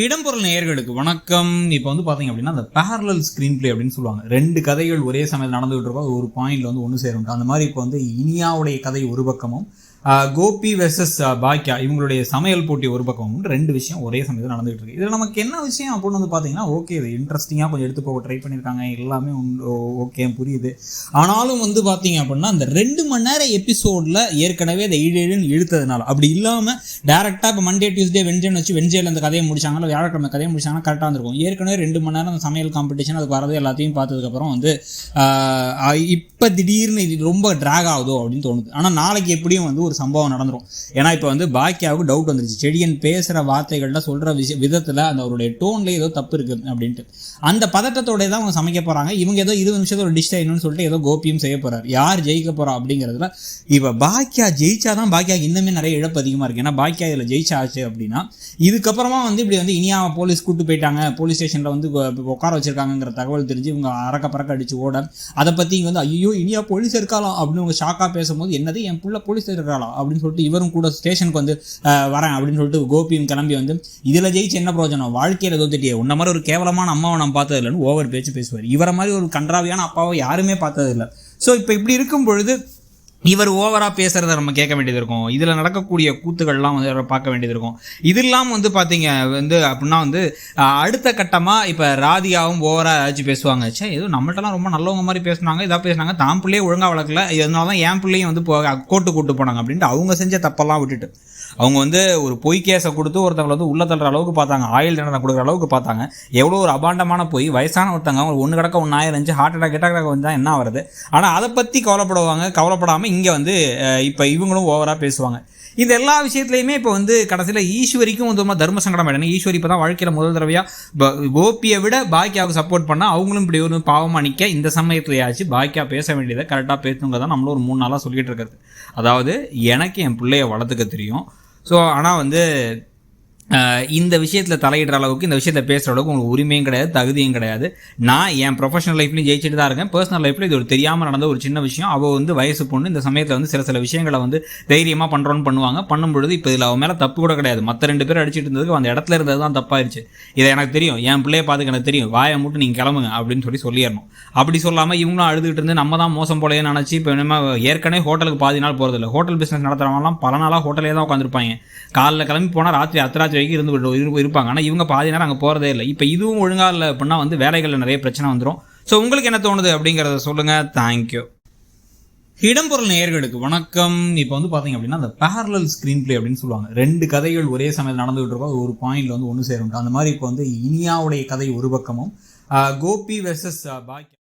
இடம்பொருள் நேயர்களுக்கு வணக்கம். இப்போ வந்து பார்த்தீங்க அப்படின்னா அந்த பேரலல் ஸ்க்ரீன் பிளே அப்படின்னு சொல்லுவாங்க. ரெண்டு கதைகள் ஒரே சமயத்தில் நடந்துகிட்டு இருக்கோம், ஒரு பாயிண்ட்ல வந்து ஒன்று சேரும். அந்த மாதிரி இப்போ வந்து இனியாவுடைய கதை ஒரு பக்கமும், கோபி வெர்சஸ் பாக்கியா இவங்களுடைய சமையல் போட்டி ஒரு பக்கமும், ரெண்டு விஷயம் ஒரே சமயத்தில் நடந்துகிட்டு இருக்கு. இதில் நமக்கு என்ன விஷயம் அப்படின்னு வந்து பார்த்தீங்கன்னா, ஓகே இது இன்ட்ரெஸ்டிங்காக கொஞ்சம் எடுத்து போக ட்ரை பண்ணியிருக்காங்க, எல்லாமே ஓகே புரியுது. ஆனாலும் வந்து பார்த்தீங்க அப்படின்னா அந்த 2 மணி நேரம் எபிசோடில் ஏற்கனவே அதை இழுத்ததுனால, அப்படி இல்லாமல் டேரெக்டாக இப்போ மண்டே டியூஸ்டே வென்ஜேன்னு வச்சு வென்ஜேல அந்த கதையை முடிச்சாங்க, வியாழக்கிழமை கதையை முடிச்சாங்கன்னா கரெக்டாக இருந்திருக்கும். ஏற்கனவே 2 மணி நேரம் அந்த சமையல் காம்படிஷன் அதுக்கு வரது எல்லாத்தையும் பார்த்ததுக்கப்புறம் வந்து இப்போ திடீர்னு இது ரொம்ப ட்ராக் ஆகுதோ அப்படின்னு தோணுது. ஆனால் நாளைக்கு எப்படியும் வந்து ஒரு சம்பவம் நடந்துடும். ஏன்னா இப்போ வந்து பாக்கியாவுக்கு டவுட் வந்துருச்சு, செடியன் பேசுகிற வார்த்தைகள்ல சொல்கிற விதத்தில் அந்த அவருடைய டோன்லேயே ஏதோ தப்பு இருக்குது அப்படின்ட்டு. அந்த பதட்டத்தோட தான் அவங்க சமைக்க போகிறாங்க. இவங்க ஏதோ 20 நிமிஷத்தில் ஒரு டிஷ் செய்யணும்னு சொல்லிட்டு ஏதோ கோபியும் செய்ய போகிறார். யார் ஜெயிக்க போகிறா அப்படிங்கிறதுல இப்போ பாக்கியா ஜெயிச்சாதான் பாக்கியாவுக்கு இன்னுமே நிறைய இழப்பு அதிகமாக இருக்குது. ஏன்னா பாக்கியா இதில் ஜெயிச்சாச்சு அப்படின்னா இதுக்கப்புறமா வந்து இப்படி வந்து இனியா போலீஸ் கூப்பிட்டு போயிட்டாங்க, போலீஸ் ஸ்டேஷனில் வந்து உட்கார வச்சிருக்காங்கிற தகவல் தெரிஞ்சு இவங்க அறக்க பறக்க அடிச்சு ஓட, அதை பற்றி இங்கே வந்து ஐயோ இனியா போலீஸ் இருக்கலாம் அப்படின்னு அவங்க ஷாக்காக பேசும்போது, என்னது என் புள்ள போலீஸ் இருக்கலாம் அப்படின்னு சொல்லிட்டு இவரும் கூட ஸ்டேஷனுக்கு வந்து வரேன் அப்படின்னு சொல்லிட்டு கோபியும் கிளம்பி வந்து இதில் ஜெயிச்சு என்ன பிரயோஜனம், வாழ்க்கையில் தோத்துட்டியே, உன்ன மாதிரி ஒரு கேவலமான அம்மாவை நான் பார்த்தது இல்லைன்னு ஓவர் பேச்சு பேசுவார். இவரை மாதிரி ஒரு கன்றாவியான அப்பாவை யாருமே பார்த்தது இல்லை. ஸோ இப்போ இப்படி இருக்கும் பொழுது இவர் ஓவராக பேசுகிறத நம்ம கேட்க வேண்டியது இருக்கும். இதில் நடக்கக்கூடிய கூத்துக்கள்லாம் வந்து பார்க்க வேண்டியது இருக்கும். இதெல்லாம் வந்து பார்த்தீங்க வந்து அப்படின்னா வந்து அடுத்த கட்டமாக இப்போ ராதிகாவும் ஓவராக ஏதாச்சும் பேசுவாங்க, சே ஏதோ நம்மள்ட்டலாம் ரொம்ப நல்லவங்க மாதிரி பேசுனாங்க, இதாக பேசுனாங்க, தான் பிள்ளையே ஒழுங்காக வளர்க்கல, இதனால தான் என் பிள்ளையும் வந்து கூட்டு போனாங்க அப்படின்ட்டு அவங்க செஞ்ச தப்பெல்லாம் விட்டுட்டு அவங்க வந்து ஒரு பொய் கேஸை கொடுத்து ஒருத்தவங்களை வந்து உள்ள தள்ளுற அளவுக்கு பார்த்தாங்க, ஆயில் தண்டனை கொடுக்குற அளவுக்கு பார்த்தாங்க. எவ்வளோ ஒரு அபாண்டமான பொய், வயசான ஒருத்தங்க அவங்க ஒன்று கிடக்க 1 ஆயிரம் ஹார்ட் அட்டாக் வந்தால் என்ன வருது. ஆனால் அதை பற்றி கவலைப்படாமல் இங்கே வந்து இப்போ இவங்களும் ஓவராக பேசுவாங்க. இந்த எல்லா விஷயத்துலையுமே இப்போ வந்து கடைசியில் ஈஸ்வரிக்கும் வந்து தர்ம சங்கடம் ஆகிடும். ஈஸ்வரி இப்போ தான் வாழ்க்கையில் முதல் தடவையாக கோபியை விட பாக்கியாவுக்கு சப்போர்ட் பண்ணால் அவங்களும் இப்படி ஒரு பாவமாக நிற்க, இந்த சமயத்துலையாச்சு பாக்கியா பேச வேண்டியதை கரெக்டாக பேசுங்க தான் நம்மளும் ஒரு 3 நாளாக சொல்லிகிட்டு இருக்கிறது. அதாவது எனக்கு என் பிள்ளைய வளர்த்துக்க தெரியும், ஸோ ஆனால் வந்து இந்த விஷயத்தில் தலையிடுற அளவுக்கு, இந்த விஷயத்தில் பேசுகிற அளவுக்கு உங்களுக்கு உரிமையும் கிடையாது, தகுதியும் கிடையாது. நான் என் ப்ரொஃபஷனல் லைஃப்லையும் ஜெயிச்சுட்டு தான் இருக்கேன். பர்சனல் லைஃப்பில் இது ஒரு தெரியாமல் நடந்த ஒரு சின்ன விஷயம். அவள் வந்து வயசு பொண்ணு, இந்த சமயத்தில் வந்து சில விஷயங்களை வந்து தைரியமாக பண்ணும்பொழுது இப்போ இதில் அவன் மேலே தப்பு கூட கிடையாது. மற்ற 2 பேர் அடிச்சுட்டு இருந்ததுக்கு அந்த இடத்துல இருந்தது தான் தப்பாயிருச்சு. இதை எனக்கு தெரியும், என் பிள்ளையை பார்த்துக்க எனக்கு தெரியும், வாயை மட்டும் நீங்கள் கிளம்புங்க அப்படின்னு சொல்லிடணும். அப்படி சொல்லாமல் இவங்களும் அழுதுகிட்டு இருந்து நம்ம தான் மோசம் போலையே நினச்சி இப்போ என்ன ஏற்கனவே ஹோட்டலுக்கு பாதி நாள் போகிறதில்ல. ஹோட்டல் பிஸ்னஸ் நடத்துகிறவங்கலாம் பல நாளாக ஹோட்டலே தான் உட்காந்துருப்பாங்க. காலைல கிளம்பி போனால் ராத்திரி வரைக்கும் இருப்பாங்க. ஆனால் இவங்க பாதி நேரம் அங்கே போகிறதே இல்லை. இப்போ இதுவும் ஒழுங்காக இல்லை அப்படின்னா வந்து வேலைகளில் நிறைய பிரச்சனை வந்துடும். ஸோ உங்களுக்கு என்ன தோணுது அப்படிங்கிறத சொல்லுங்கள். தேங்க்யூ. இடம்பொருள் நேயர்களுக்கு வணக்கம். இப்போ வந்து பார்த்தீங்க அப்படின்னா அந்த பேரலல் ஸ்க்ரீன் பிளே அப்படின்னு சொல்லுவாங்க. 2 கதைகள் ஒரே சமயத்தில் நடந்துகிட்டு இருக்கோம், ஒரு பாயிண்ட்ல வந்து ஒன்று சேரும். அந்த மாதிரி இப்போ வந்து இனியாவுடைய கதை ஒரு பக்கமும், கோபி வெர்சஸ் பாக்கியா